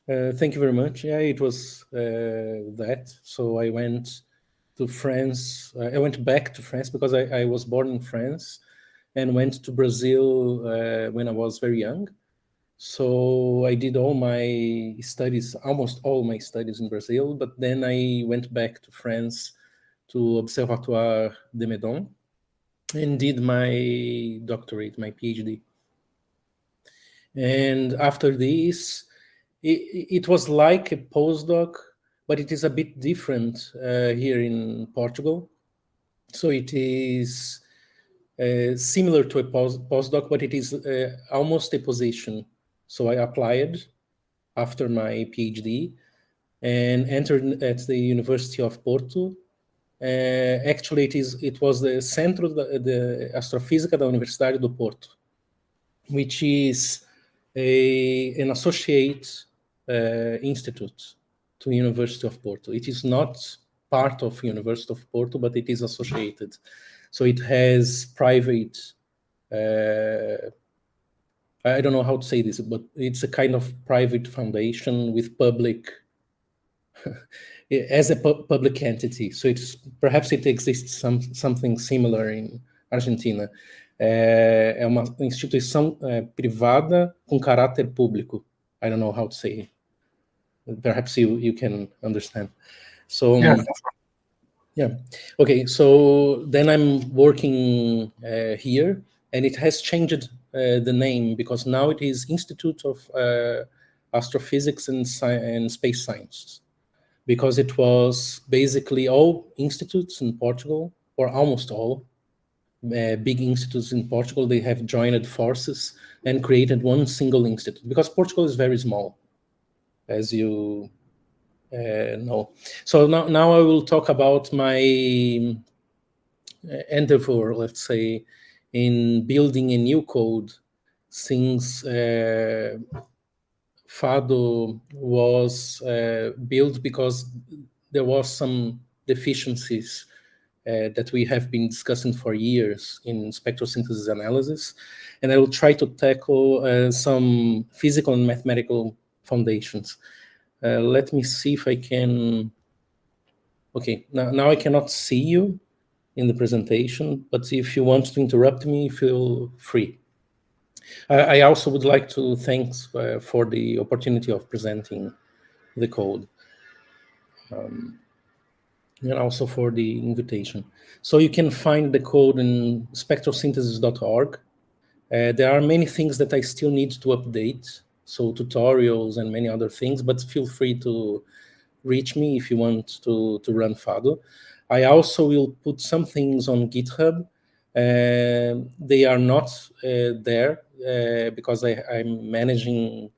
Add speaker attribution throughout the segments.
Speaker 1: Thank you very much. Yeah, it was that. So I went to France. I went back to France because I was born in France and went to Brazil when I was very young. So I did all my studies, almost all my studies in Brazil, but then I went back to France to Observatoire de Meudon and did my doctorate, my PhD. And after this, it was like a postdoc, but it is a bit different here in Portugal. So it is similar to a postdoc, but it is almost a position. So I applied after my PhD and entered at the University of Porto. Actually, it was the Centro de Astrofísica da Universidade do Porto, which is an associate institute to University of Porto. It is not part of University of Porto, but it is associated. So it has private, I don't know how to say this, but it's a kind of private foundation with public, as a public entity. So perhaps it exists something similar in Argentina. É uma instituição privada com caráter público. I don't know how to say it. Perhaps you can understand. So yeah. Okay, so then I'm working here, and it has changed the name because now it is Institute of Astrophysics and Space Science, because it was basically all institutes in Portugal, or almost all big institutes in Portugal, they have joined forces and created one single institute, because Portugal is very small, as you know. So now I will talk about my endeavor, let's say, in building a new code, since FADO was built because there was some deficiencies that we have been discussing for years in spectral synthesis analysis. And I will try to tackle some physical and mathematical foundations. Let me see if I can... Okay, now I cannot see you in the presentation, but if you want to interrupt me, feel free. I also would like to thank for the opportunity of presenting the code. And also for the invitation. So you can find the code in spectralsynthesis.org. There are many things that I still need to update, so tutorials and many other things, but feel free to reach me if you want to run FADO. I also will put some things on GitHub. They are not there because I'm managing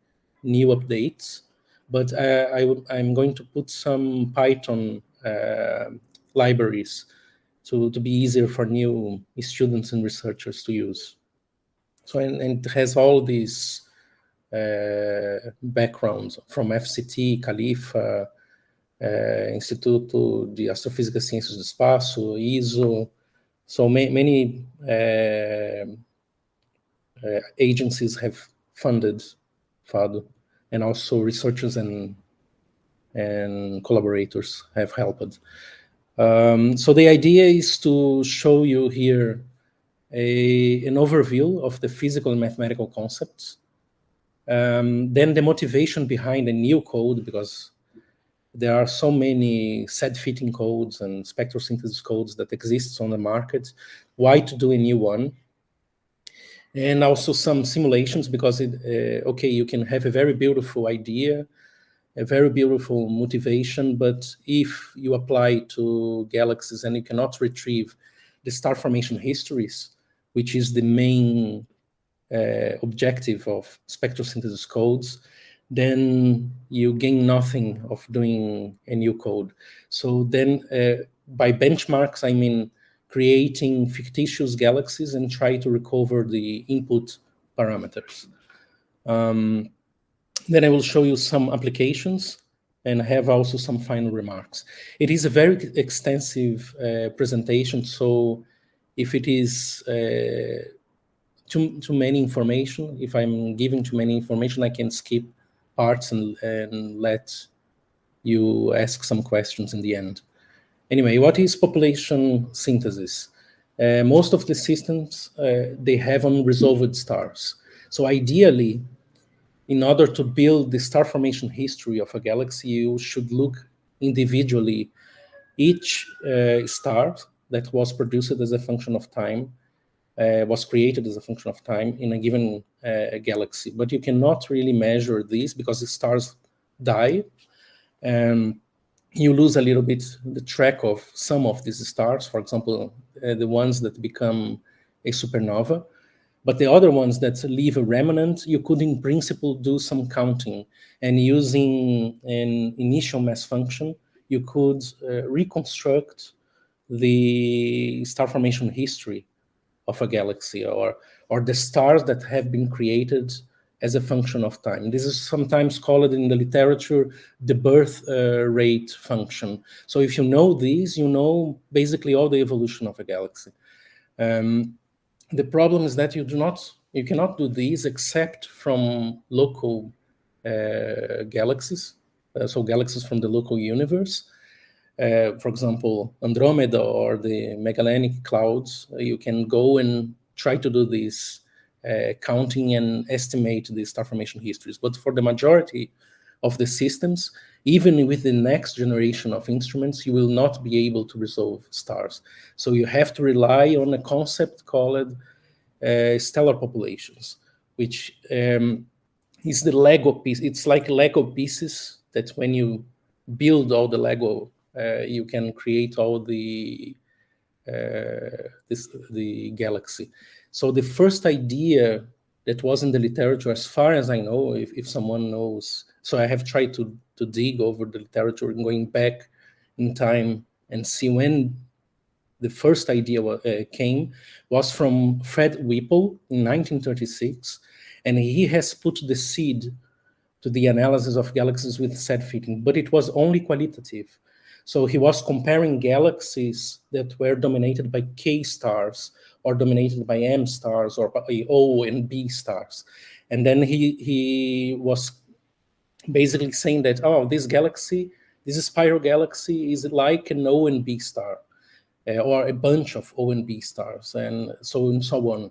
Speaker 1: new updates, but I'm going to put some Python libraries to be easier for new students and researchers to use. So and it has all these backgrounds from FCT, Califa, Instituto de Astrofísica, Ciências do Espaço, ISO. So many agencies have funded FADO, and also researchers and collaborators have helped. So the idea is to show you here an overview of the physical and mathematical concepts. Then the motivation behind a new code, because there are so many set-fitting codes and spectral synthesis codes that exist on the market. Why to do a new one? And also some simulations, because okay, you can have a very beautiful idea, a very beautiful motivation, but if you apply to galaxies and you cannot retrieve the star formation histories, which is the main objective of spectral synthesis codes, then you gain nothing of doing a new code. So then by benchmarks, I mean creating fictitious galaxies and try to recover the input parameters. Then I will show you some applications and have also some final remarks. It is a very extensive presentation, so if it is too many information, if I'm giving too many information, I can skip parts and let you ask some questions in the end. Anyway, what is population synthesis? Most of the systems, they have unresolved stars. So ideally, in order to build the star formation history of a galaxy, you should look individually each star that was produced as a function of time, was created as a function of time in a given galaxy. But you cannot really measure these because the stars die, and you lose a little bit the track of some of these stars, for example, the ones that become a supernova. But the other ones that leave a remnant, you could in principle do some counting, and using an initial mass function, you could reconstruct the star formation history of a galaxy, or the stars that have been created as a function of time. This is sometimes called in the literature the birth rate function. So if you know these, you know basically all the evolution of a galaxy. The problem is that you cannot do these except from local galaxies, so galaxies from the local universe. For example, Andromeda or the Magellanic Clouds, you can go and try to do this counting and estimate the star formation histories. But for the majority of the systems, even with the next generation of instruments, you will not be able to resolve stars. So you have to rely on a concept called stellar populations, which is the Lego piece. It's like Lego pieces that when you build all the Lego, you can create all the galaxy. So the first idea that was in the literature, as far as I know, if someone knows, so I have tried to dig over the literature and going back in time and see when the first idea came, was from Fred Whipple in 1936, and he has put the seed to the analysis of galaxies with set fitting, but it was only qualitative. So he was comparing galaxies that were dominated by K stars or dominated by M stars or by O and B stars. And then he was basically saying that, oh, this spiral galaxy is like an O and B star, or a bunch of O and B stars, and so on.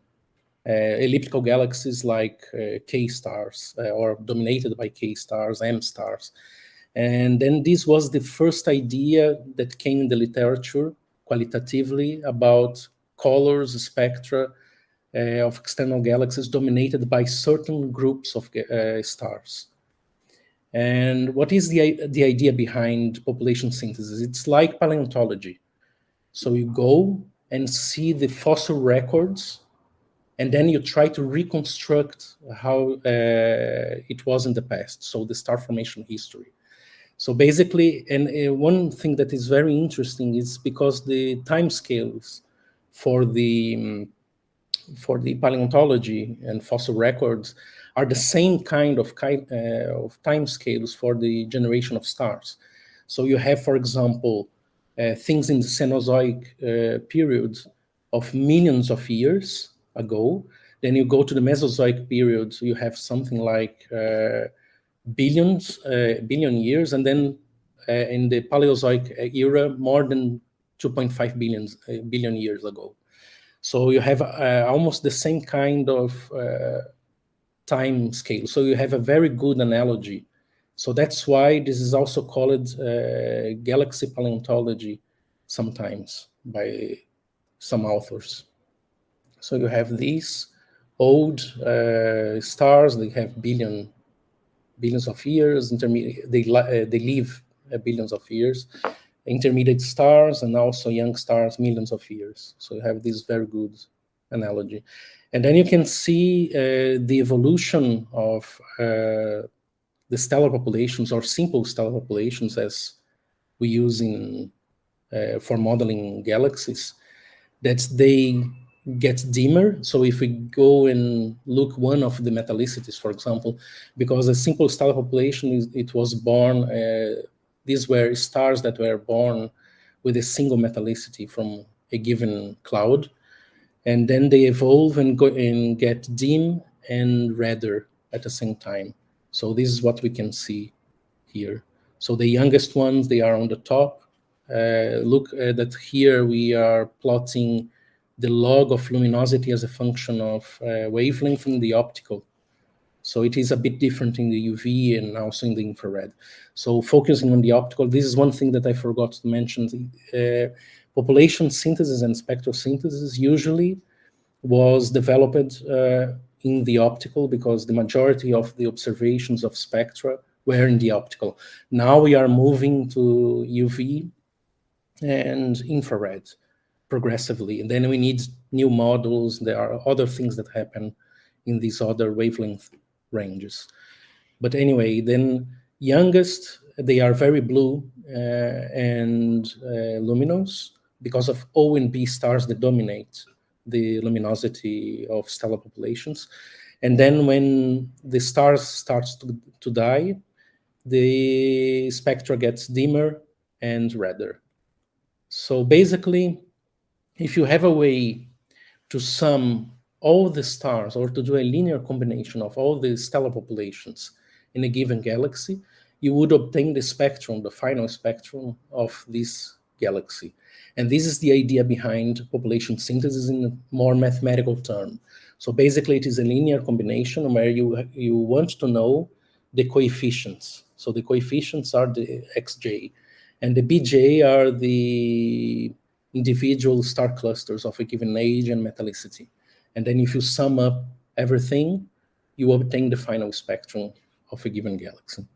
Speaker 1: Elliptical galaxies like K stars, or dominated by K stars, M stars. And then this was the first idea that came in the literature qualitatively about colors, spectra of external galaxies dominated by certain groups of stars. And what is the idea behind population synthesis? It's like paleontology. So you go and see the fossil records, and then you try to reconstruct how it was in the past, so the star formation history. So basically, and one thing that is very interesting is because the timescales for the paleontology and fossil records are the same kind of timescales for the generation of stars. So you have, for example, things in the Cenozoic period of millions of years ago. Then you go to the Mesozoic period, you have something like billion years, and then in the Paleozoic era, more than 2.5 billion years ago. So you have almost the same kind of time scale. So you have a very good analogy. So that's why this is also called galaxy paleontology sometimes by some authors. So you have these old stars, they have billions of years, intermediate, they live billions of years, intermediate stars, and also young stars, millions of years. So you have this very good analogy. And then you can see the evolution of the stellar populations, or simple stellar populations as we use for modeling galaxies, that they get dimmer. So if we go and look one of the metallicities, for example, because a simple stellar population, it was born, these were stars that were born with a single metallicity from a given cloud, and then they evolve and go and get dim and redder at the same time. So this is what we can see here. So the youngest ones, they are on the top. Look that here we are plotting the log of luminosity as a function of wavelength in the optical. So it is a bit different in the UV and also in the infrared. So focusing on the optical, this is one thing that I forgot to mention. Population synthesis and spectral synthesis usually was developed in the optical because the majority of the observations of spectra were in the optical. Now we are moving to UV and infrared progressively, and then we need new models. There are other things that happen in these other wavelength ranges. But anyway, then youngest, they are very blue and luminous because of O and B stars that dominate the luminosity of stellar populations. And then when the stars starts to die, the spectra gets dimmer and redder. So basically, if you have a way to sum all the stars or to do a linear combination of all the stellar populations in a given galaxy, you would obtain the spectrum, the final spectrum of this galaxy. And this is the idea behind population synthesis in a more mathematical term. So basically it is a linear combination where you want to know the coefficients. So the coefficients are the xj, and the bj are the individual star clusters of a given age and metallicity. And then if you sum up everything, you obtain the final spectrum of a given galaxy.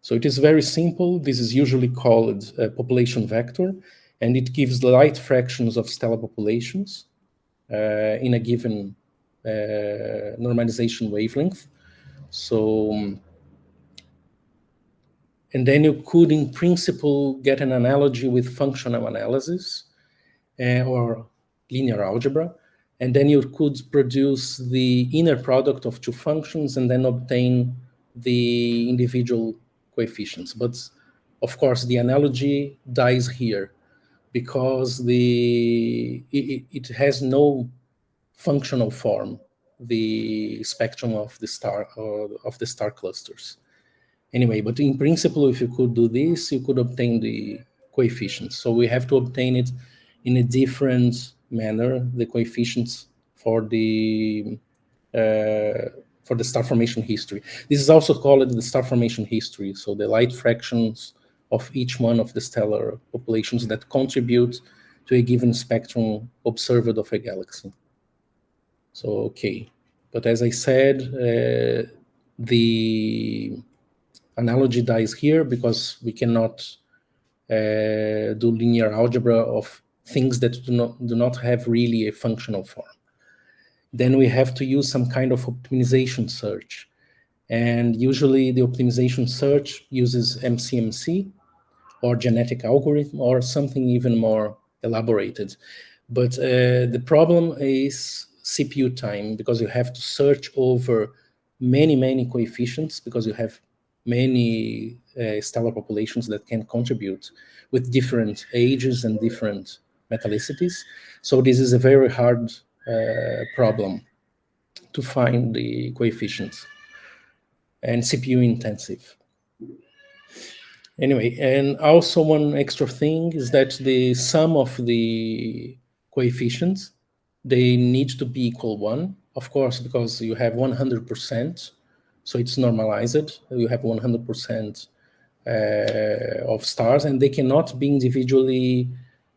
Speaker 1: So it is very simple. This is usually called a population vector, and it gives the light fractions of stellar populations in a given normalization wavelength. So, and then you could, in principle, get an analogy with functional analysis or linear algebra, and then you could produce the inner product of two functions and then obtain the individual coefficients. But of course, the analogy dies here because it has no functional form, the spectrum of the star clusters. Anyway, but in principle, if you could do this, you could obtain the coefficients. So we have to obtain it in a different manner, the coefficients for the star formation history. This is also called the star formation history. So the light fractions of each one of the stellar populations that contribute to a given spectrum observed of a galaxy. So, okay. But as I said, the analogy dies here because we cannot do linear algebra of things that do not have really a functional form. Then we have to use some kind of optimization search. And usually the optimization search uses MCMC or genetic algorithm or something even more elaborated. But the problem is CPU time, because you have to search over many coefficients, because you have many stellar populations that can contribute with different ages and different metallicities. So this is a very hard problem to find the coefficients and CPU intensive. Anyway, and also one extra thing is that the sum of the coefficients, they need to be equal 1, of course, because you have 100%, so it's normalized. You have 100% of stars, and they cannot be individually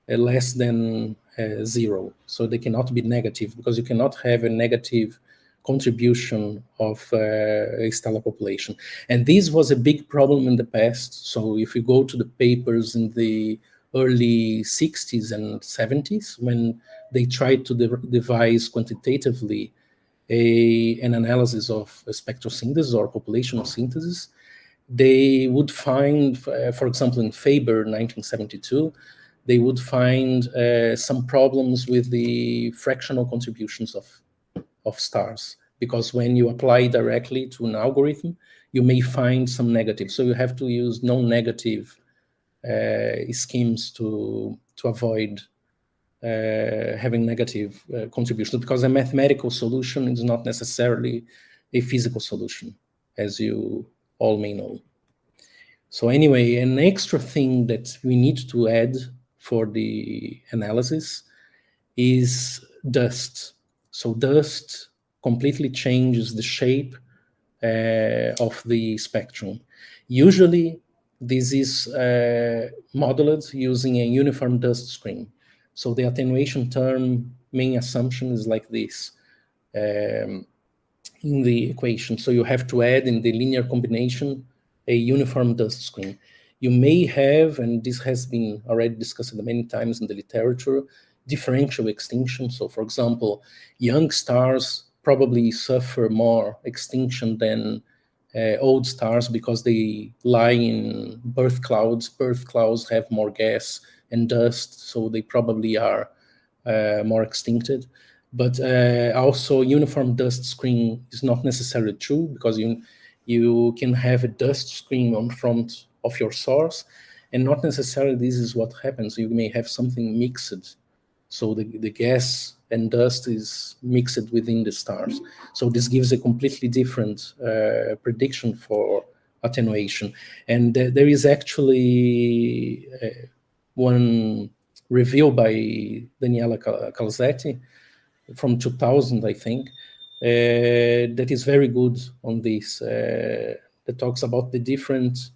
Speaker 1: less than 0. So they cannot be negative, because you cannot have a negative contribution of a stellar population. And this was a big problem in the past. So if you go to the papers in the early 60s and 70s, when they tried to devise quantitatively an analysis of spectral synthesis or populational synthesis, they would find, for example, in Faber 1972, they would find some problems with the fractional contributions of stars, because when you apply directly to an algorithm, you may find some negative. So you have to use non-negative schemes to avoid having negative contributions, because a mathematical solution is not necessarily a physical solution. as you all may know. So anyway, an extra thing that we need to add for the analysis is dust. So dust completely changes the shape of the spectrum. Usually, this is modeled using a uniform dust screen. So the attenuation term main assumption is like this in the equation. So you have to add in the linear combination a uniform dust screen. You may have, and this has been already discussed many times in the literature, differential extinction. So for example, young stars probably suffer more extinction than old stars because they lie in birth clouds. Birth clouds have more gas and dust, so they probably are more extincted. But also uniform dust screen is not necessarily true, because you can have a dust screen on front of your source, and not necessarily this is what happens. You may have something mixed. So the gas and dust is mixed within the stars. So this gives a completely different prediction for attenuation. And there is actually one review by Daniela Calzetti from 2000, I think, that is very good on this, that talks about the different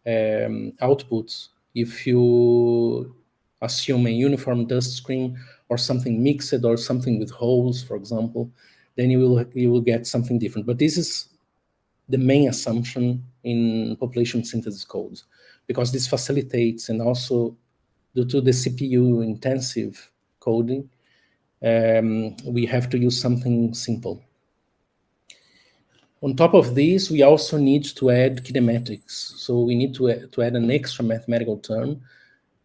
Speaker 1: outputs if you assume a uniform dust screen or something mixed or something with holes, for example, then you will get something different. But this is the main assumption in population synthesis codes, because this facilitates, and also due to the CPU intensive coding, we have to use something simple. On top of this, we also need to add kinematics. So we need to add an extra mathematical term,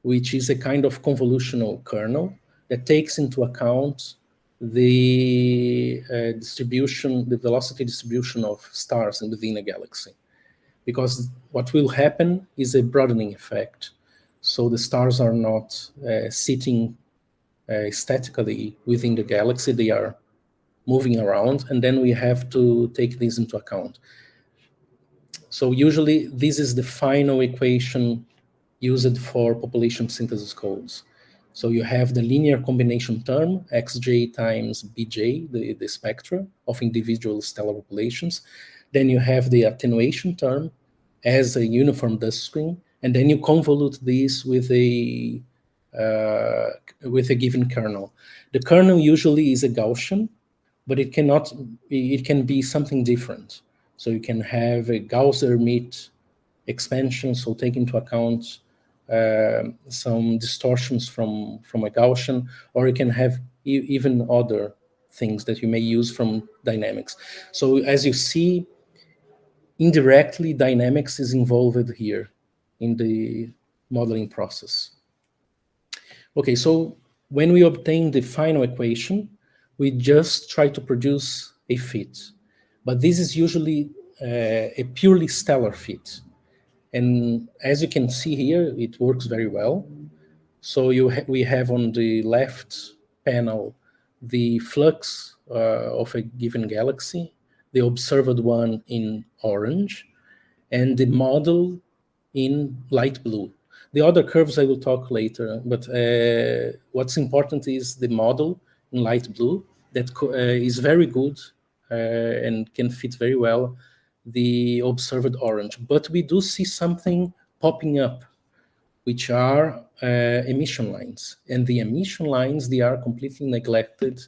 Speaker 1: which is a kind of convolutional kernel that takes into account the distribution, the velocity distribution of stars within a galaxy. Because what will happen is a broadening effect. So the stars are not sitting statically within the galaxy, they are moving around, and then we have to take this into account. So usually this is the final equation used for population synthesis codes. So you have the linear combination term, xj times bj, the spectra of individual stellar populations. Then you have the attenuation term as a uniform dust screen, and then you convolute this with a given kernel. The kernel usually is a Gaussian, but it can be something different. So you can have a Gauss-Hermite expansion, so take into account some distortions from a Gaussian, or you can have even other things that you may use from dynamics. So as you see, indirectly, dynamics is involved here in the modeling process. Okay, so when we obtain the final equation, we just try to produce a fit. But this is usually a purely stellar fit. And as you can see here, it works very well. So we have on the left panel the flux of a given galaxy, the observed one in orange, and the model in light blue. The other curves I will talk later, but what's important is the model in light blue that is very good and can fit very well the observed orange. But we do see something popping up, which are emission lines. And the emission lines, they are completely neglected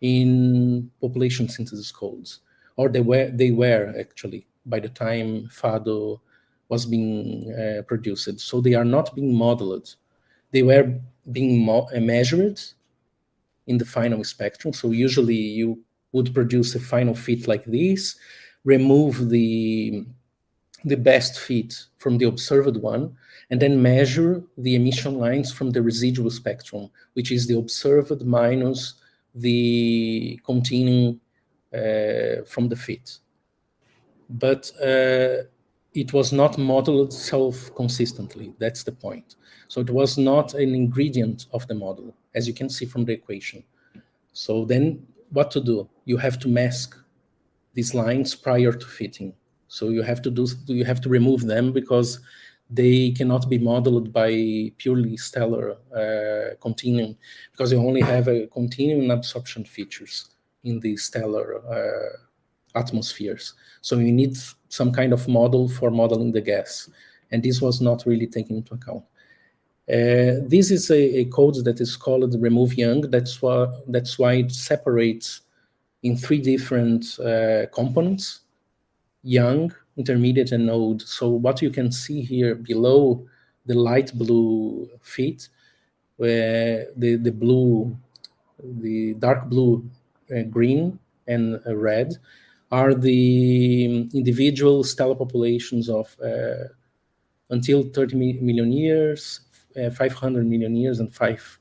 Speaker 1: in population synthesis codes, or they were actually by the time FADO was being produced. So they are not being modeled. They were being measured in the final spectrum. So usually you would produce a final fit like this, remove the best fit from the observed one, and then measure the emission lines from the residual spectrum, which is the observed minus the continuum from the fit. But it was not modeled self-consistently. That's the point. So it was not an ingredient of the model, as you can see from the equation. So then what to do? You have to mask these lines prior to fitting. So you have to remove them because they cannot be modeled by purely stellar continuum, because you only have a continuum absorption features in the stellar atmospheres. So you need some kind of model for modeling the gas, and this was not really taken into account. This is a code that is called remove young. That's why it separates in 3 different components: young, intermediate, and node. So what you can see here below the light blue feet, where the dark blue, green, and red are the individual stellar populations of until 30 million years, 500 million years, and 5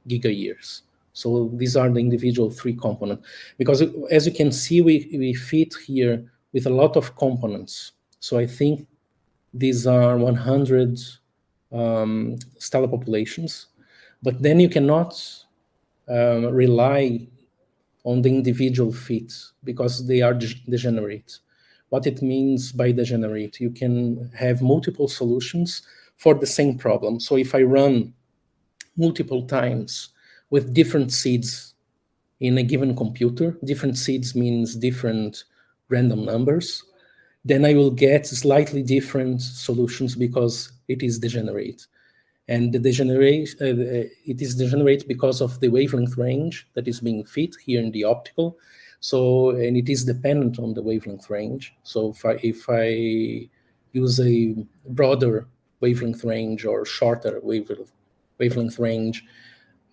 Speaker 1: giga-years. So these are the individual 3 components. Because as you can see, we fit here with a lot of components. So I think these are 100 stellar populations. But then you cannot rely on the individual fits because they are degenerate. What it means by degenerate, you can have multiple solutions for the same problem. So if I run multiple times with different seeds in a given computer, different seeds means different random numbers, then I will get slightly different solutions because it is degenerate. And it is degenerate because of the wavelength range that is being fit here in the optical. So, and it is dependent on the wavelength range. So if I use a broader wavelength range or shorter wavelength range,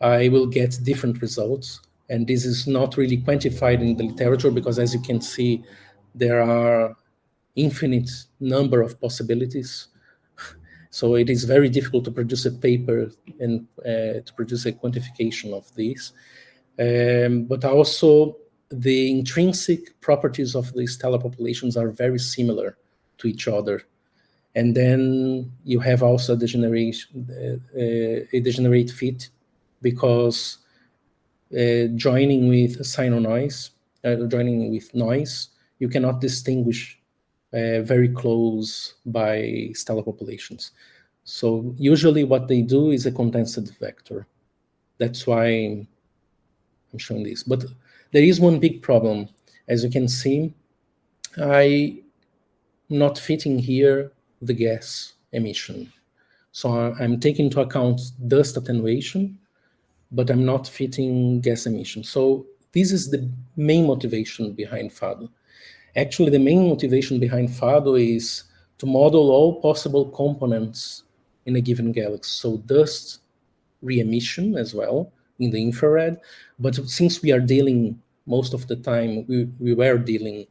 Speaker 1: I will get different results. And this is not really quantified in the literature because, as you can see, there are infinite number of possibilities. So it is very difficult to produce a paper and to produce a quantification of these. But also the intrinsic properties of the stellar populations are very similar to each other. And then you have also a degenerate fit because joining with sine or noise, joining with noise, you cannot distinguish very close by stellar populations. So usually what they do is a condensed vector. That's why I'm showing this. But there is one big problem. As you can see, I'm not fitting here the gas emission. So I'm taking into account dust attenuation, but I'm not fitting gas emission. So this is the main motivation behind FADO. Actually, the main motivation behind FADO is to model all possible components in a given galaxy. So dust re-emission as well in the infrared. But since we are dealing most of the time, we were dealing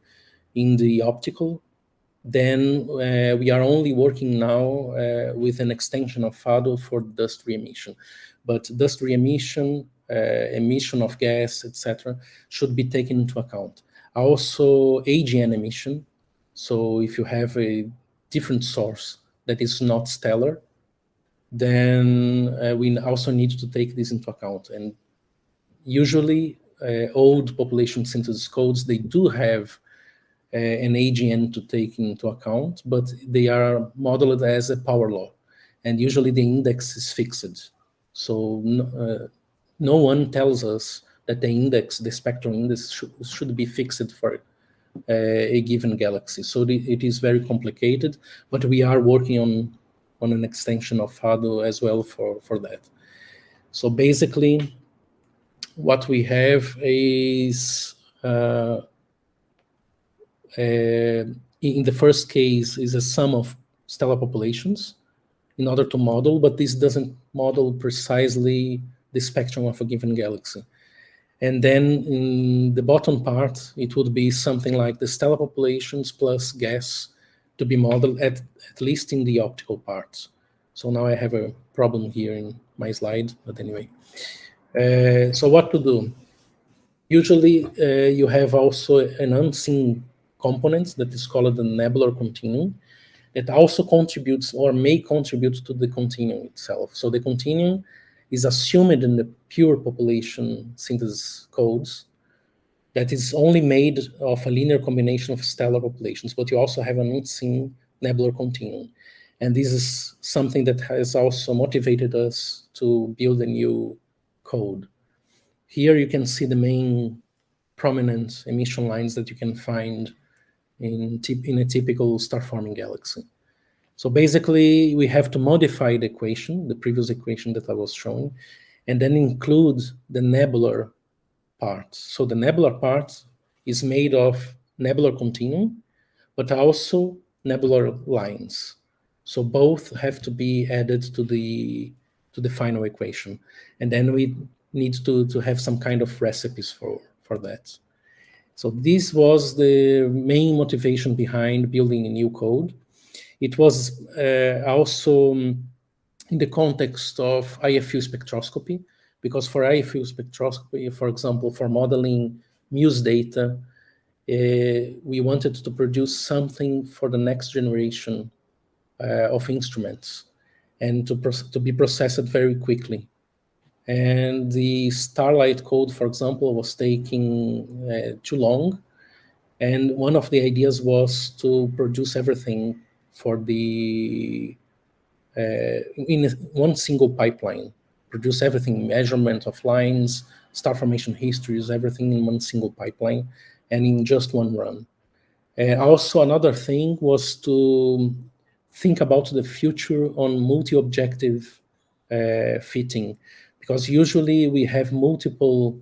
Speaker 1: in the optical, then we are only working now with an extension of FADO for dust re-emission. But dust re-emission, emission of gas, etc., should be taken into account. Also, AGN emission. So if you have a different source that is not stellar, then we also need to take this into account. And usually, old population synthesis codes, they do have an AGN to take into account, but they are modeled as a power law. And usually the index is fixed. So no one tells us that the index, the spectral index, should be fixed for a given galaxy. So it is very complicated, but we are working on an extension of FADO as well for that. So basically, what we have is in the first case is a sum of stellar populations in order to model, but this doesn't model precisely the spectrum of a given galaxy. And then in the bottom part, it would be something like the stellar populations plus gas to be modeled at least in the optical parts. So now I have a problem here in my slide, but anyway. So what to do? Usually you have also an unseen component that is called the nebular continuum that also contributes or may contribute to the continuum itself. So the continuum is assumed in the pure population synthesis codes, that is only made of a linear combination of stellar populations, but you also have an unseen nebular continuum. And this is something that has also motivated us to build a new code. Here you can see the main prominent emission lines that you can find in a typical star-forming galaxy. So basically, we have to modify the equation, the previous equation that I was showing, and then include the nebular part. So the nebular part is made of nebular continuum, but also nebular lines. So both have to be added to the final equation. And then we need to have some kind of recipes for that. So this was the main motivation behind building a new code. It was also in the context of IFU spectroscopy, because for IFU spectroscopy, for example, for modeling Muse data, we wanted to produce something for the next generation of instruments and to be processed very quickly. And the Starlight code, for example, was taking too long. And one of the ideas was to produce everything for the in one single pipeline, produce everything, measurement of lines, star formation histories, everything in one single pipeline and in just one run. Also, another thing was to think about the future on multi-objective fitting, because usually we have multiple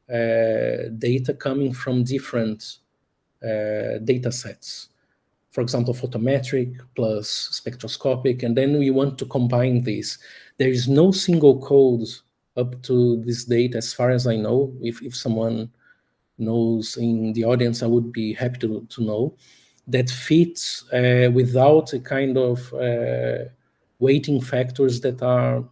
Speaker 1: data coming from different data sets. For example, photometric plus spectroscopic, and then we want to combine these. There is no single code up to this date, as far as I know. If someone knows in the audience, I would be happy to know, that fits without a kind of weighting factors that are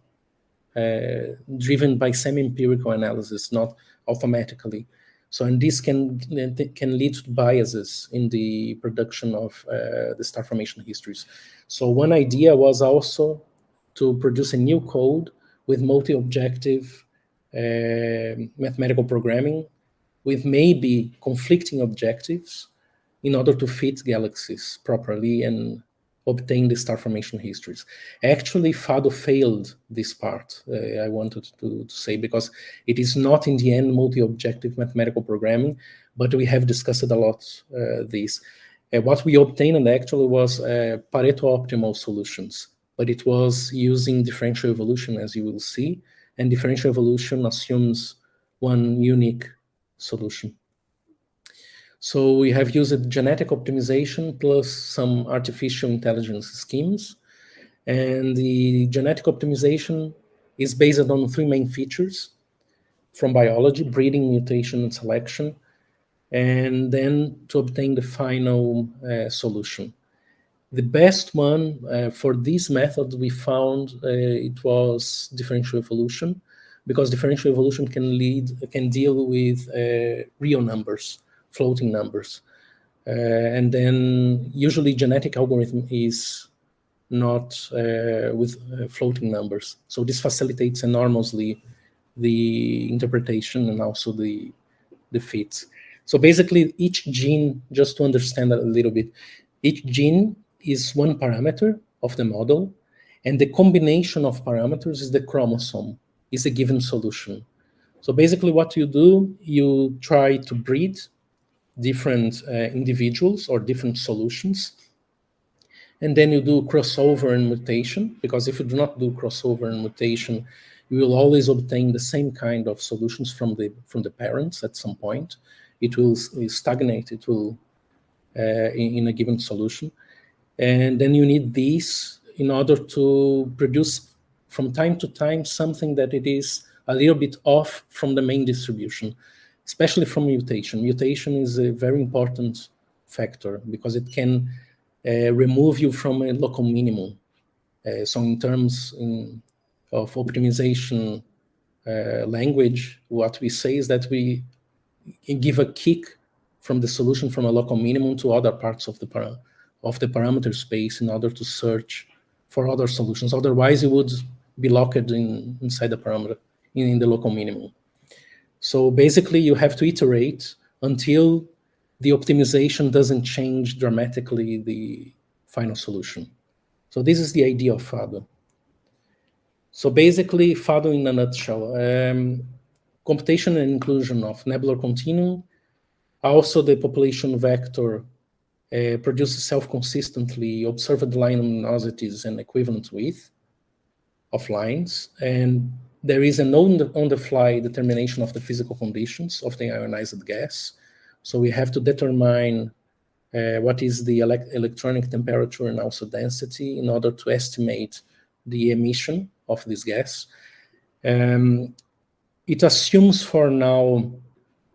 Speaker 1: driven by semi-empirical analysis, not automatically. So, and this can lead to biases in the production of the star formation histories. So one idea was also to produce a new code with multi-objective mathematical programming with maybe conflicting objectives in order to fit galaxies properly and obtain the star formation histories. Actually, FADO failed this part, I wanted to say, because it is not in the end multi-objective mathematical programming, but we have discussed a lot this. What we obtained actually was Pareto optimal solutions, but it was using differential evolution, as you will see, and differential evolution assumes one unique solution. So we have used genetic optimization plus some artificial intelligence schemes. And the genetic optimization is based on three main features from biology: breeding, mutation, and selection, and then to obtain the final solution. The best one for this method we found it was differential evolution, because differential evolution can deal with real numbers, floating numbers. And then usually genetic algorithm is not with floating numbers. So this facilitates enormously the interpretation and also the fits. So basically each gene, just to understand a little bit, each gene is one parameter of the model, and the combination of parameters is the chromosome, is a given solution. So basically what you do, you try to breed different individuals or different solutions, and then you do crossover and mutation, because if you do not do crossover and mutation, you will always obtain the same kind of solutions from the parents at some point. It will stagnate, it will in a given solution. And then you need these in order to produce from time to time something that it is a little bit off from the main distribution, especially from mutation. Mutation is a very important factor because it can remove you from a local minimum. So in terms of optimization language, what we say is that we give a kick from the solution from a local minimum to other parts of the parameter space in order to search for other solutions. Otherwise, it would be locked inside the parameter in the local minimum. So basically, you have to iterate until the optimization doesn't change dramatically the final solution. So this is the idea of FADO. So basically, FADO in a nutshell, computation and inclusion of nebular continuum, also the population vector produces self-consistently observed line luminosities and equivalent width of lines, and there is an on-the-fly determination of the physical conditions of the ionized gas. So we have to determine what is the electronic temperature and also density in order to estimate the emission of this gas. It assumes for now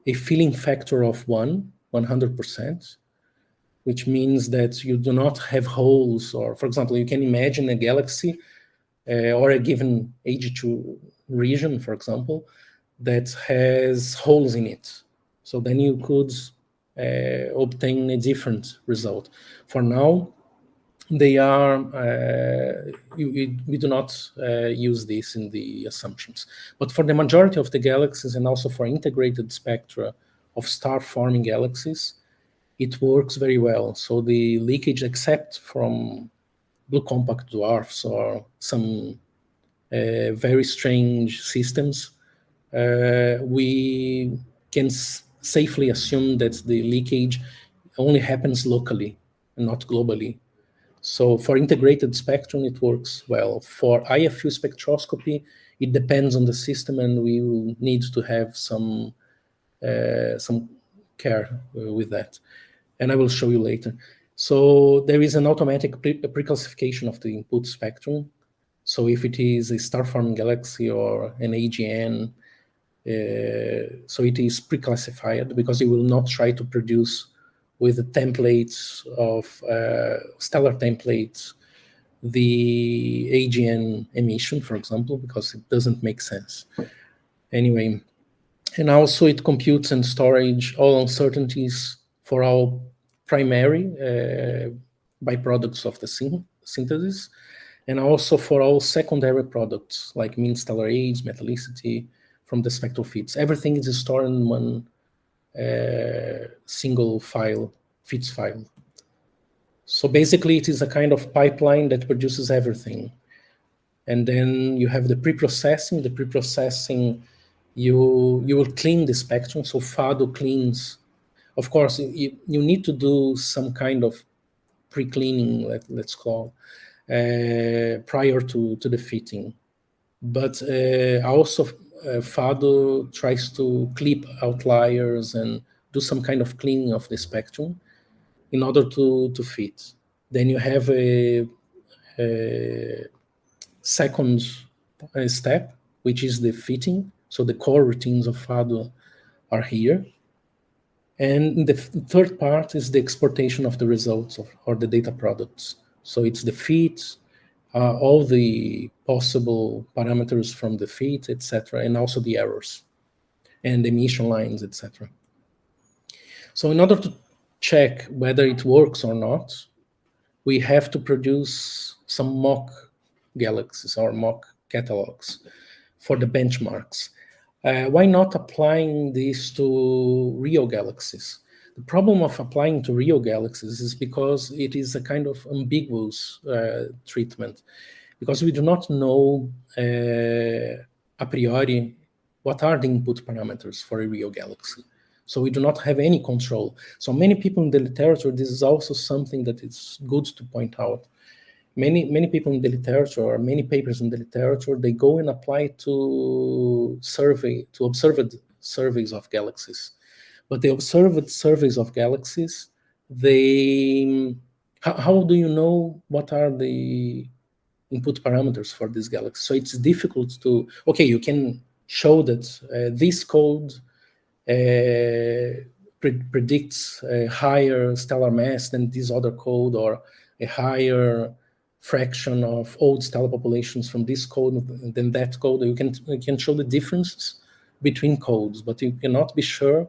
Speaker 1: a filling factor of 100%, which means that you do not have holes, or for example, you can imagine a galaxy or a given AG2 region, for example, that has holes in it. So then you could obtain a different result. For now, they are, we do not use this in the assumptions. But for the majority of the galaxies and also for integrated spectra of star-forming galaxies, it works very well. So the leakage, except from blue compact dwarfs or some very strange systems, we can safely assume that the leakage only happens locally and not globally. So for integrated spectrum, it works well. For IFU spectroscopy, it depends on the system, and we will need to have some care with that. And I will show you later. So there is an automatic pre-classification of the input spectrum. So if it is a star-forming galaxy or an AGN, so it is pre-classified, because it will not try to produce with the templates of stellar templates the AGN emission, for example, because it doesn't make sense. Anyway, and also it computes and storage all uncertainties for all primary byproducts of the synthesis, and also for all secondary products like mean stellar age, metallicity from the spectral feeds. Everything is stored in one single file, feeds file. So basically it is a kind of pipeline that produces everything. And then you have the pre-processing. The pre-processing, you will clean the spectrum. So FADO cleans. Of course, you need to do some kind of pre-cleaning, let's call, prior to the fitting. But also FADO tries to clip outliers and do some kind of cleaning of the spectrum in order to fit. Then you have a second step, which is the fitting. So the core routines of FADO are here. And the third part is the exportation of the results or the data products. So it's the fit, all the possible parameters from the fit, etc., and also the errors and emission lines, etc. So in order to check whether it works or not, we have to produce some mock galaxies or mock catalogs for the benchmarks. Why not applying this to real galaxies? The problem of applying to real galaxies is because it is a kind of ambiguous treatment, because we do not know a priori what are the input parameters for a real galaxy. So we do not have any control. So many people in the literature, this is also something that is good to point out. Many people in the literature, or many papers in the literature, they go and apply to observed surveys of galaxies. But the observed surveys of galaxies, how do you know what are the input parameters for this galaxy? So it's difficult to, okay, you can show that this code predicts a higher stellar mass than this other code, or a higher fraction of old stellar populations from this code than that code. You can show the differences between codes, but you cannot be sure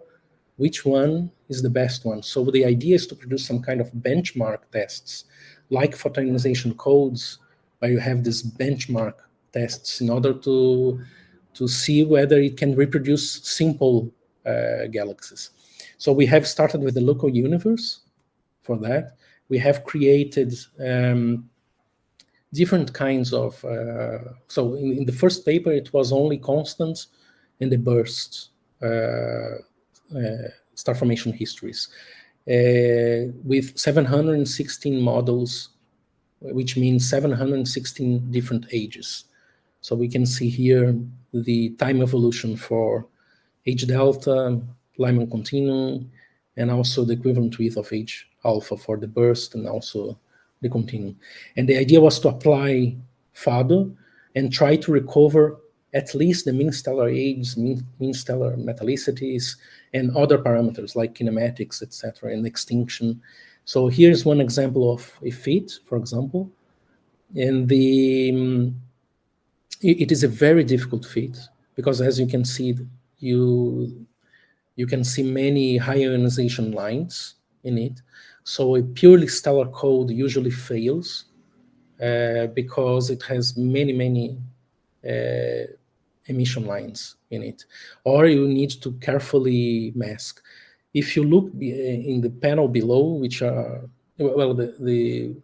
Speaker 1: which one is the best one. So the idea is to produce some kind of benchmark tests, like photoionization codes, where you have these benchmark tests in order to see whether it can reproduce simple galaxies. So we have started with the local universe for that. We have created different kinds of, so in the first paper, it was only constant in the burst star formation histories with 716 models, which means 716 different ages. So we can see here the time evolution for H delta, Lyman continuum, and also the equivalent width of H alpha for the burst and also the continuum. And the idea was to apply FADO and try to recover at least the mean stellar age, mean stellar metallicities, and other parameters like kinematics, etc., and extinction. So here's one example of a fit, for example. And it is a very difficult fit because, as you can see, you can see many high ionization lines in it. So a purely stellar code usually fails because it has many emission lines in it, or you need to carefully mask. If you look in the panel below, which are, well, the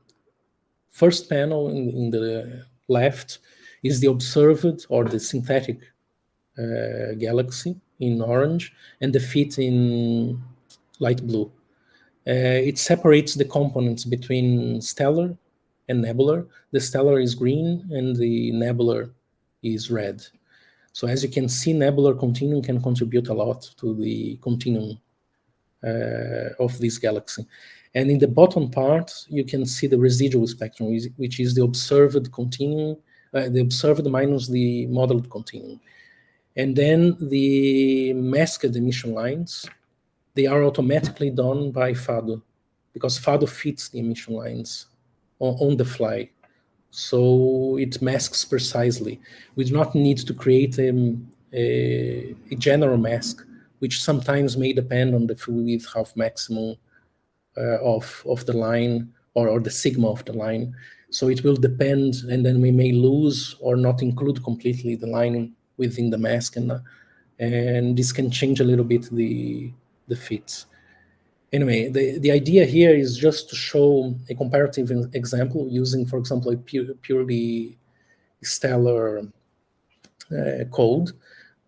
Speaker 1: first panel in the left is the observed or the synthetic galaxy in orange, and the fit in light blue. It separates the components between stellar and nebular. The stellar is green and the nebular is red. So as you can see, nebular continuum can contribute a lot to the continuum of this galaxy. And in the bottom part, you can see the residual spectrum, which is the observed continuum, the observed minus the modeled continuum. And then the masked emission lines, they are automatically done by FADO, because FADO fits the emission lines on the fly. So it masks precisely. We do not need to create a general mask, which sometimes may depend on the full width half maximum of the line or the sigma of the line. So it will depend, and then we may lose or not include completely the line within the mask, and this can change a little bit the fits. Anyway, the idea here is just to show a comparative example using, for example, a purely stellar code.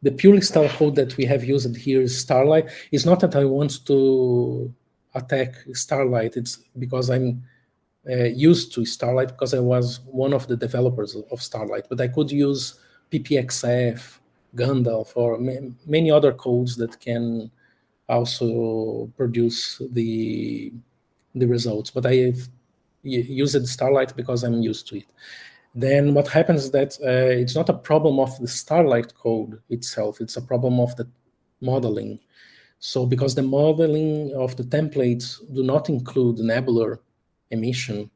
Speaker 1: The purely stellar code that we have used here is Starlight. It's not that I want to attack Starlight, it's because I'm used to Starlight, because I was one of the developers of Starlight, but I could use PPXF, Gandalf, or many other codes that can also produce the results. But I have used Starlight because I'm used to it. Then what happens is that it's not a problem of the Starlight code itself, it's a problem of the modeling. So because the modeling of the templates do not include nebular emission,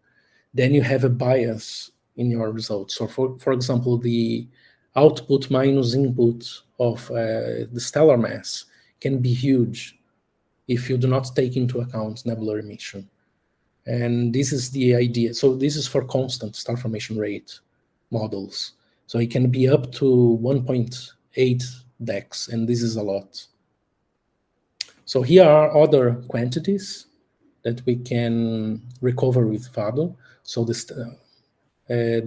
Speaker 1: then you have a bias in your results. So for example, the output minus input of the stellar mass can be huge if you do not take into account nebular emission. And this is the idea. So this is for constant star formation rate models. So it can be up to 1.8 dex, and this is a lot. So here are other quantities that we can recover with FADO. So the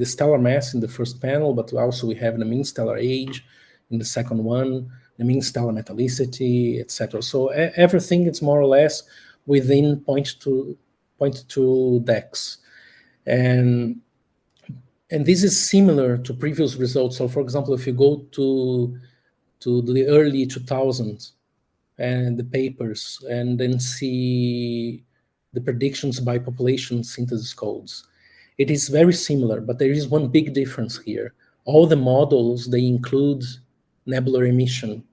Speaker 1: stellar mass in the first panel, but also we have the mean stellar age in the second one, the mean stellar metallicity, etc. So everything is more or less within 0.2 dex. And this is similar to previous results. So for example, if you go to the early 2000s and the papers and then see the predictions by population synthesis codes, it is very similar, but there is one big difference here. All the models, they include nebular emission.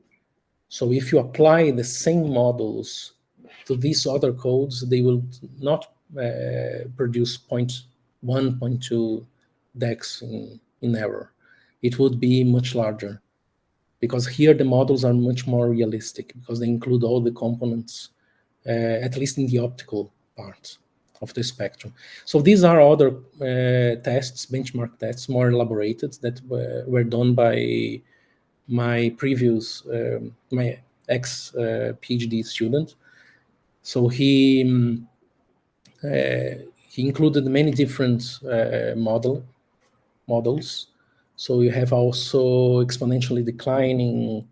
Speaker 1: So if you apply the same models to these other codes, they will not produce 0.1, 0.2 dex in error. It would be much larger, because here the models are much more realistic, because they include all the components, at least in the optical part of the spectrum. So these are other tests, benchmark tests, more elaborated, that were done by my previous, my ex-PhD student. So he included many different models. So you have also exponentially declining,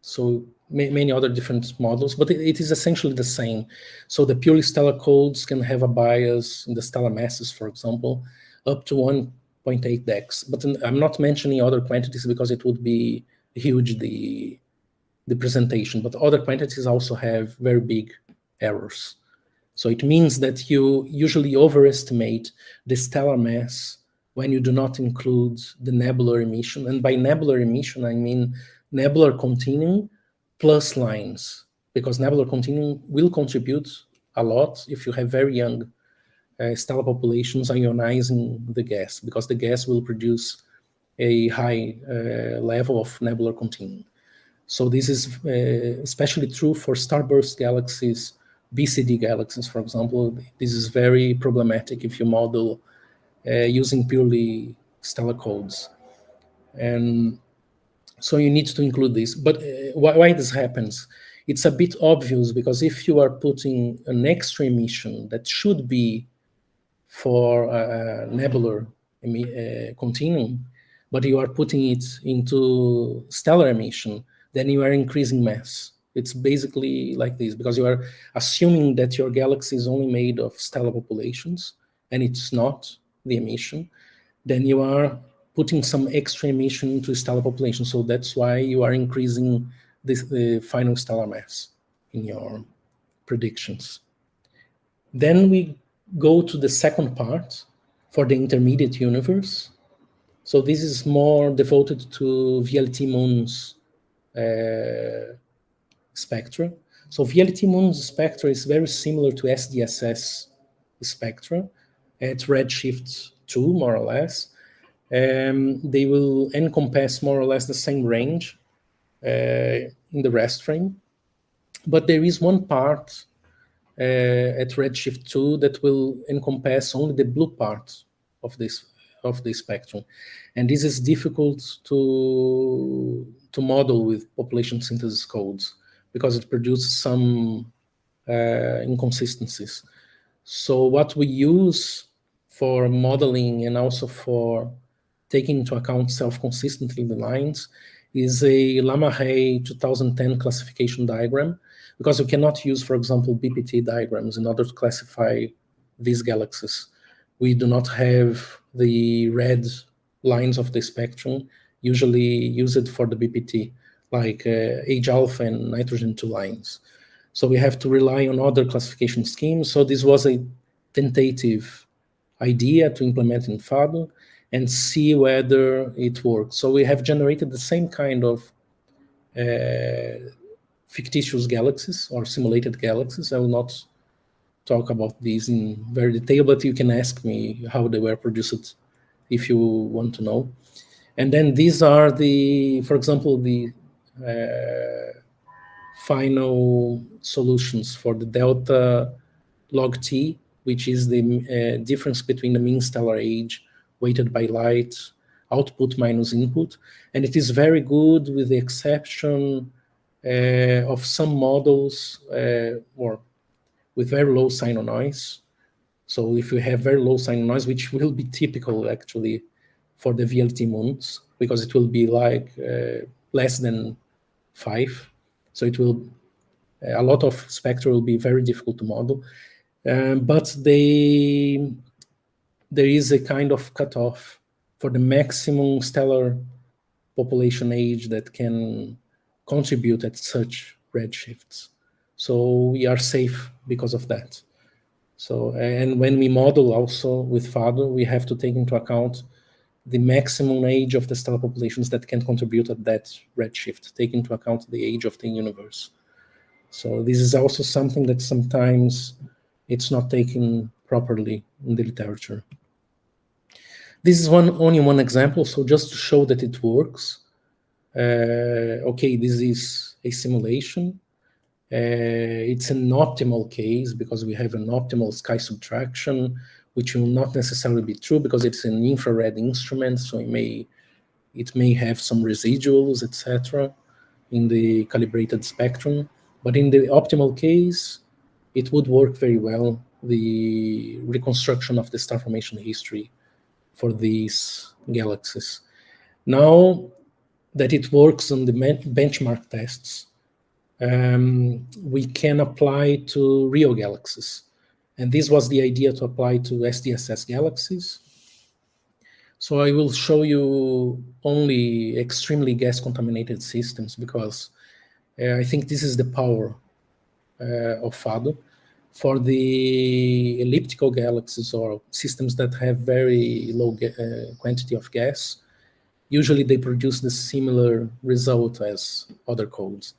Speaker 1: so many other different models, but it is essentially the same. So the purely stellar codes can have a bias in the stellar masses, for example, up to 1.8 dex. But I'm not mentioning other quantities because it would be huge, the presentation. But other quantities also have very big errors. So it means that you usually overestimate the stellar mass when you do not include the nebular emission. And by nebular emission, I mean nebular continuum plus lines, because nebular continuum will contribute a lot if you have very young stellar populations ionizing the gas, because the gas will produce a high level of nebular continuum. So this is especially true for starburst galaxies, BCD galaxies, for example. This is very problematic if you model using purely stellar codes. And so you need to include this. But why this happens? It's a bit obvious, because if you are putting an extra emission that should be for a nebular continuum, but you are putting it into stellar emission, then you are increasing mass. It's basically like this, because you are assuming that your galaxy is only made of stellar populations, and it's not the emission. Then you are putting some extra emission into stellar population. So that's why you are increasing the final stellar mass in your predictions. Then we go to the second part for the intermediate universe. So this is more devoted to VLT moons spectra. So VLT moons spectra is very similar to SDSS spectra at redshift 2, more or less. They will encompass more or less the same range in the rest frame. But there is one part at redshift 2 that will encompass only the blue part of this spectrum. And this is difficult to model with population synthesis codes, because it produces some inconsistencies. So what we use for modeling and also for taking into account self-consistently the lines is a Lamarais 2010 classification diagram, because you cannot use, for example, BPT diagrams in order to classify these galaxies. We do not have the red lines of the spectrum usually used for the BPT, like age alpha and nitrogen 2 lines. So we have to rely on other classification schemes. So this was a tentative idea to implement in FADO and see whether it works. So we have generated the same kind of fictitious galaxies or simulated galaxies. I will not talk about these in very detail, but you can ask me how they were produced if you want to know. And then these are the, for example, the final solutions for the Deltalog T, which is the difference between the mean stellar age weighted by light, output minus input. And it is very good, with the exception of some models or with very low sign of noise. So if you have very low sign of noise, which will be typical actually for the VLT moons, because it will be like less than 5. So it will, a lot of spectra will be very difficult to model. But there is a kind of cutoff for the maximum stellar population age that can contribute at such redshifts. So we are safe because of that. So, and when we model also with FADO, we have to take into account the maximum age of the stellar populations that can contribute at that redshift, take into account the age of the universe. So this is also something that sometimes it's not taken properly in the literature. This is only one example, so just to show that it works. Okay, this is a simulation. It's an optimal case because we have an optimal sky subtraction, which will not necessarily be true because it's an infrared instrument, so it may have some residuals, etc., in the calibrated spectrum. But in the optimal case, it would work very well, the reconstruction of the star formation history for these galaxies. Now that it works on the benchmark tests, we can apply to real galaxies. And this was the idea, to apply to SDSS galaxies. So I will show you only extremely gas-contaminated systems, because I think this is the power of FADO. For the elliptical galaxies, or systems that have very low quantity of gas, usually they produce the similar result as other codes.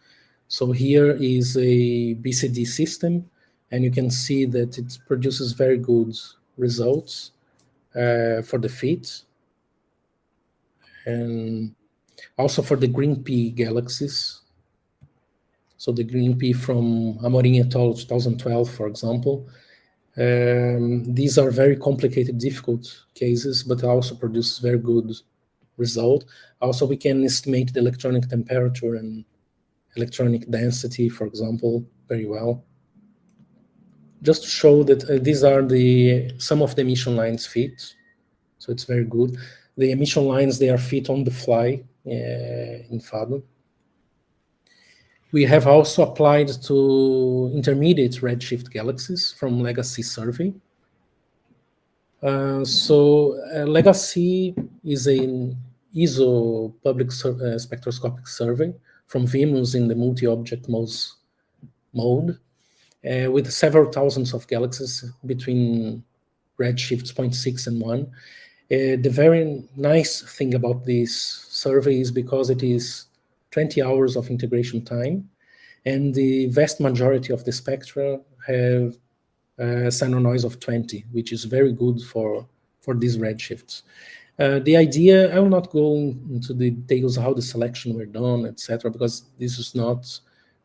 Speaker 1: So here is a BCD system, and you can see that it produces very good results for the fit, and also for the green pea galaxies. So the green pea from Amorim et al. 2012, for example. These are very complicated, difficult cases, but also produce very good result. Also, we can estimate the electronic temperature and electronic density, for example, very well. Just to show that these are some of the emission lines fit, so it's very good. The emission lines, they are fit on the fly in FADO. We have also applied to intermediate redshift galaxies from Legacy survey. Legacy is an ESO public spectroscopic survey from Venus in the multi-object mode, with several thousands of galaxies between redshifts 0.6 and 1. The very nice thing about this survey is because it is 20 hours of integration time, and the vast majority of the spectra have Sino noise of 20, which is very good for these redshifts. The idea, I will not go into the details of how the selection were done, etc., because this is not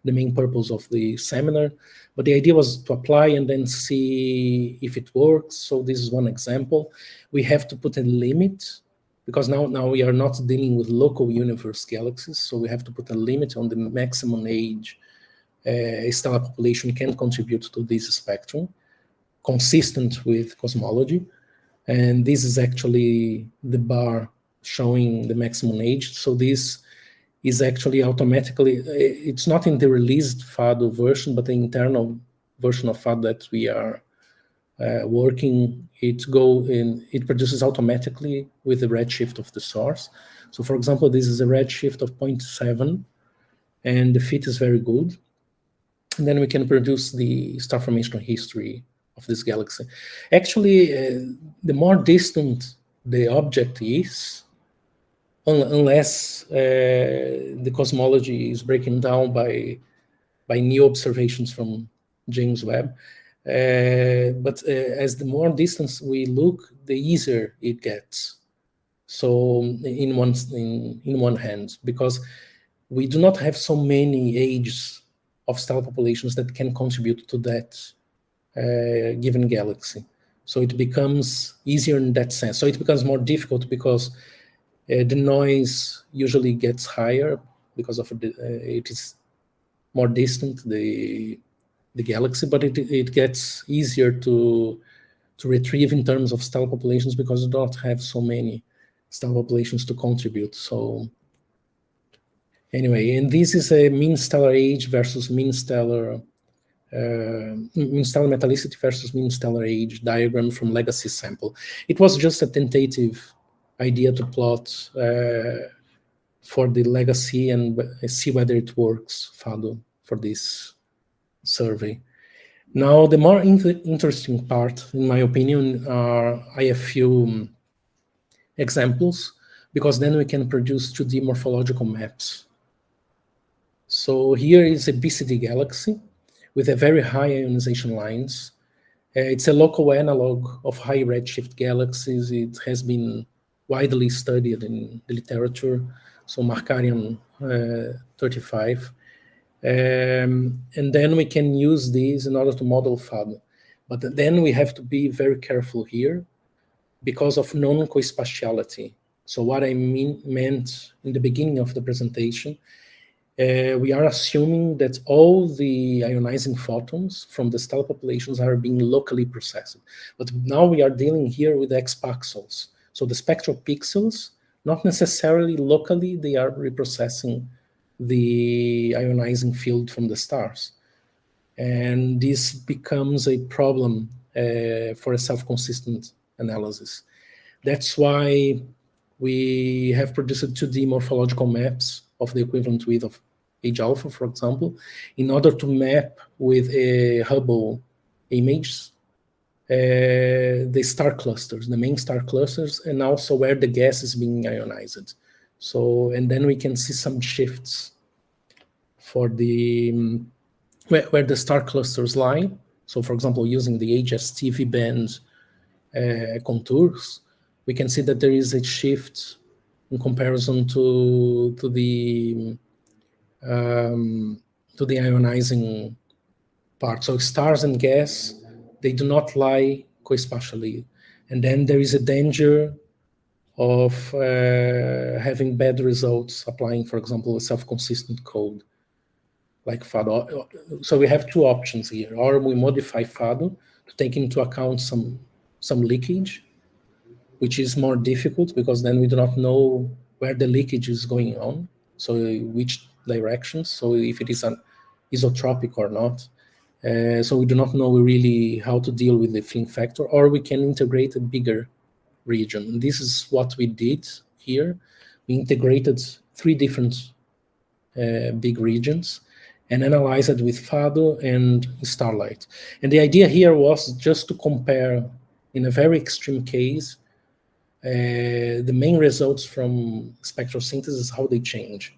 Speaker 1: the main purpose of the seminar, but the idea was to apply and then see if it works. So this is one example. We have to put a limit, because now we are not dealing with local universe galaxies, so we have to put a limit on the maximum age a stellar population can contribute to this spectrum, consistent with cosmology. And this is actually the bar showing the maximum age. So this is actually automatically, it's not in the released FADO version, but the internal version of FADO that we are working, it produces automatically with the redshift of the source. So for example, this is a redshift of 0.7, and the fit is very good. And then we can produce the star formation history of this galaxy. Actually, the more distant the object is, unless the cosmology is breaking down by new observations from James Webb, but as the more distance we look, the easier it gets. So in one hand, because we do not have so many ages of stellar populations that can contribute to that given galaxy. So it becomes easier in that sense. So it becomes more difficult because the noise usually gets higher because of it is more distant, the galaxy, but it gets easier to retrieve in terms of stellar populations because you don't have so many stellar populations to contribute. So anyway, and this is a mean stellar age versus mean stellar metallicity versus mean stellar age diagram from Legacy sample. It was just a tentative idea to plot for the Legacy and see whether it works, FADO, for this survey. Now, the more interesting part, in my opinion, are IFU examples, because then we can produce 2D morphological maps. So here is a BCD galaxy with a very high ionization lines. It's a local analog of high redshift galaxies. It has been widely studied in the literature, so Markarian 35. And then we can use these in order to model FADO. But then we have to be very careful here because of non-cospatiality. So what I meant in the beginning of the presentation we are assuming that all the ionizing photons from the stellar populations are being locally processed. But now we are dealing here with X-pixels. So the spectral pixels, not necessarily locally, they are reprocessing the ionizing field from the stars. And this becomes a problem for a self-consistent analysis. That's why we have produced 2D morphological maps of the equivalent width of age alpha, for example, in order to map with a Hubble images the star clusters, the main star clusters, and also where the gas is being ionized. So, and then we can see some shifts for the where the star clusters lie. So, for example, using the HSTV band contours, we can see that there is a shift in comparison to the ionizing part. So stars and gas, they do not lie cospatially. And then there is a danger of having bad results applying, for example, a self-consistent code like FADO. So we have two options here. Or we modify FADO to take into account some leakage, which is more difficult because then we do not know where the leakage is going on, so which directions, so if it is an isotropic or not. So we do not know really how to deal with the filling factor, or we can integrate a bigger region. And this is what we did here. We integrated 3 different big regions and analyzed it with FADO and starlight. And the idea here was just to compare, in a very extreme case, the main results from spectral synthesis, how they change.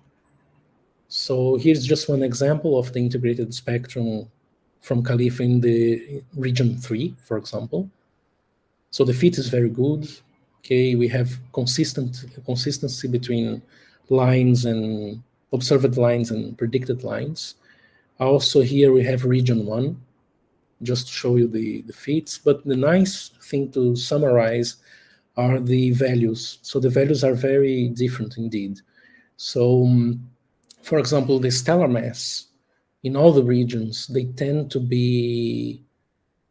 Speaker 1: So here's just one example of the integrated spectrum from CALIPH in the region 3, for example. So the fit is very good. Okay, we have consistency between lines and observed lines and predicted lines. Also here we have region 1, just to show you the fits. But the nice thing to summarize are the values. So the values are very different indeed. So, for example, the stellar mass in all the regions, they tend to be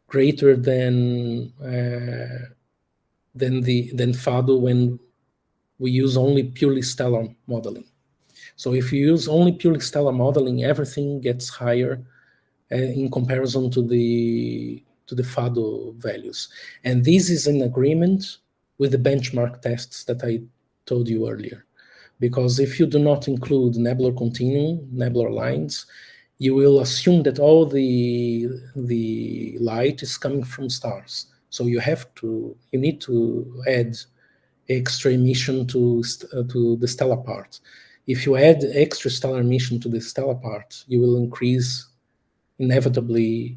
Speaker 1: greater than FADO when we use only purely stellar modeling. So if you use only purely stellar modeling, everything gets higher in comparison to the FADO values. And this is in agreement with the benchmark tests that I told you earlier. Because if you do not include nebular continuum, nebular lines, you will assume that all the light is coming from stars. So you need to add extra emission to the stellar part. If you add extra stellar emission to the stellar part, you will increase inevitably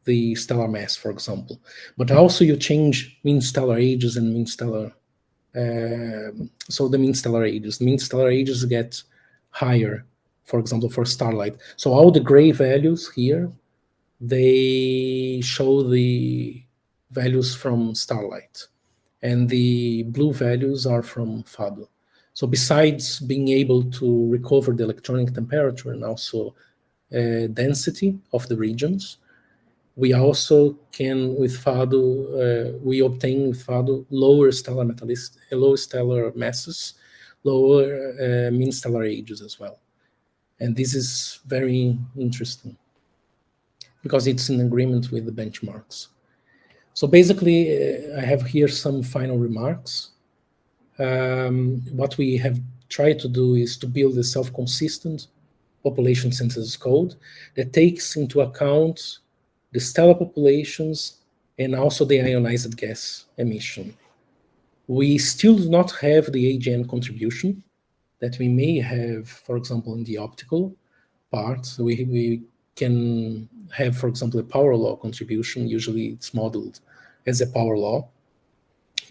Speaker 1: the stellar mass, for example. But also you change mean stellar ages and mean stellar, so the mean stellar ages get higher, for example, for starlight. So all the gray values here, they show the values from starlight, and the blue values are from FADO. So besides being able to recover the electronic temperature and also density of the regions, we also can, with FADO, we obtain with FADO lower stellar masses, lower mean stellar ages as well. And this is very interesting because it's in agreement with the benchmarks. So basically, I have here some final remarks. What we have tried to do is to build a self-consistent population synthesis code that takes into account the stellar populations and also the ionized gas emission. We still do not have the AGN contribution that we may have, for example, in the optical part. So we can have, for example, a power law contribution. Usually it's modeled as a power law.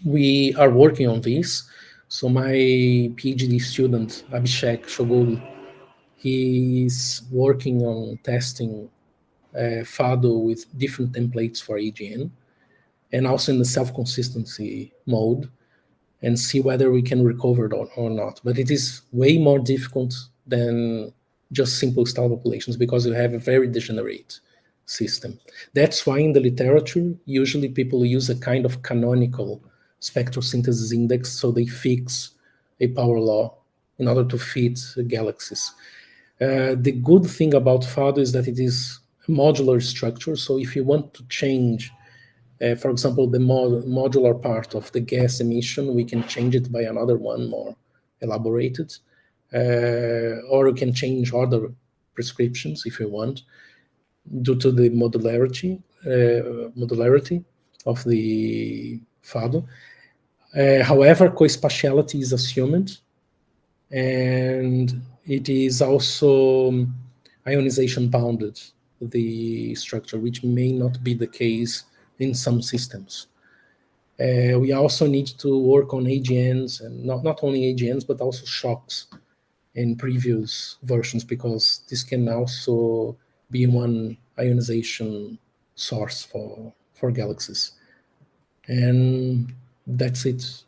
Speaker 1: We are working on this. So my PhD student, Abhishek Shogoli, he's working on testing FADO with different templates for AGN, and also in the self-consistency mode, and see whether we can recover it or not. But it is way more difficult than just simple star populations, because you have a very degenerate system. That's why in the literature, usually people use a kind of canonical spectral synthesis index, so they fix a power law in order to fit galaxies. The good thing about FADO is that it is a modular structure, so if you want to change, for example, the modular part of the gas emission, we can change it by another one more elaborated, or you can change other prescriptions if you want, due to the modularity of the FADO. However, co-spatiality is assumed, and it is also ionization bounded, the structure, which may not be the case in some systems. We also need to work on AGNs, and not only AGNs, but also shocks in previous versions, because this can also be one ionization source for galaxies. And that's it.